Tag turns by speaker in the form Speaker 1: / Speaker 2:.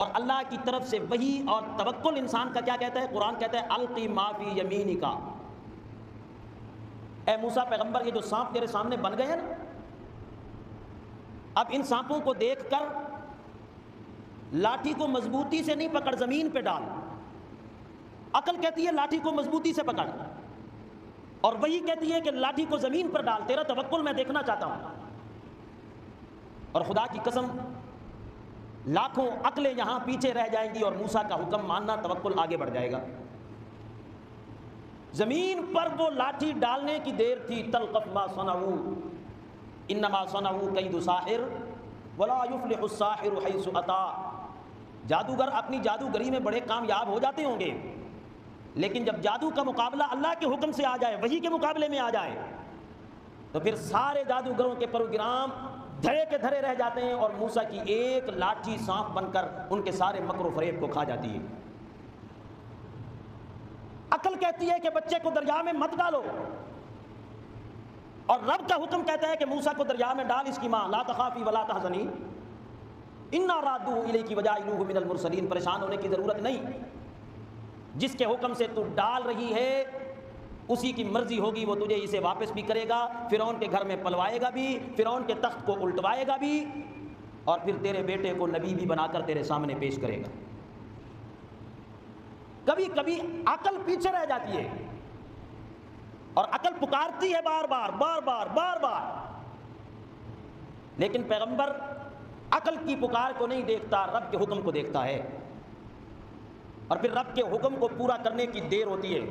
Speaker 1: اور اللہ کی طرف سے وحی اور توکل انسان کا کیا کہتا ہے؟ قرآن کہتا ہے القی ما فی یمینک، اے موسیٰ پیغمبر یہ جو سانپ تیرے سامنے بن گئے ہیں نا، اب ان سانپوں کو دیکھ کر لاٹھی کو مضبوطی سے نہیں پکڑ، زمین پہ ڈال۔ عقل کہتی ہے لاٹھی کو مضبوطی سے پکڑ، اور وہی کہتی ہے کہ لاٹھی کو زمین پر ڈال، تیرا توکل میں دیکھنا چاہتا ہوں۔ اور خدا کی قسم لاکھوں عقلیں یہاں پیچھے رہ جائیں گی اور موسیٰ کا حکم ماننا، توکل آگے بڑھ جائے گا۔ زمین پر وہ لاٹھی ڈالنے کی دیر تھی، تلقف ما صنعوا انما صنعوا کید ساحر ولا یفلح الساحر حیث اتی۔ جادوگر اپنی جادوگری میں بڑے کامیاب ہو جاتے ہوں گے، لیکن جب جادو کا مقابلہ اللہ کے حکم سے آ جائے، وحی کے مقابلے میں آ جائے، تو پھر سارے جادوگروں کے پروگرام دھرے کے دھرے رہ جاتے ہیں، اور موسیٰ کی ایک لاٹھی سانپ بن کر ان کے سارے مکر و فریب کو کھا جاتی ہے۔ عقل کہتی ہے کہ بچے کو دریا میں مت ڈالو، اور رب کا حکم کہتا ہے کہ موسیٰ کو دریا میں ڈال، اس کی ماں لا تخافی ولا تحزنی انا رادوہ الیک وجاعلوہ من المرسلین۔ پریشان ہونے کی ضرورت نہیں، جس کے حکم سے تو ڈال رہی ہے اسی کی مرضی ہوگی، وہ تجھے اسے واپس بھی کرے گا، فرعون کے گھر میں پلوائے گا بھی، فرعون کے تخت کو الٹوائے گا بھی، اور پھر تیرے بیٹے کو نبی بھی بنا کر تیرے سامنے پیش کرے گا۔ کبھی کبھی عقل پیچھے رہ جاتی ہے، اور عقل پکارتی ہے بار بار بار بار بار بار، لیکن پیغمبر عقل کی پکار کو نہیں دیکھتا، رب کے حکم کو دیکھتا ہے، اور پھر رب کے حکم کو پورا کرنے کی دیر ہوتی ہے۔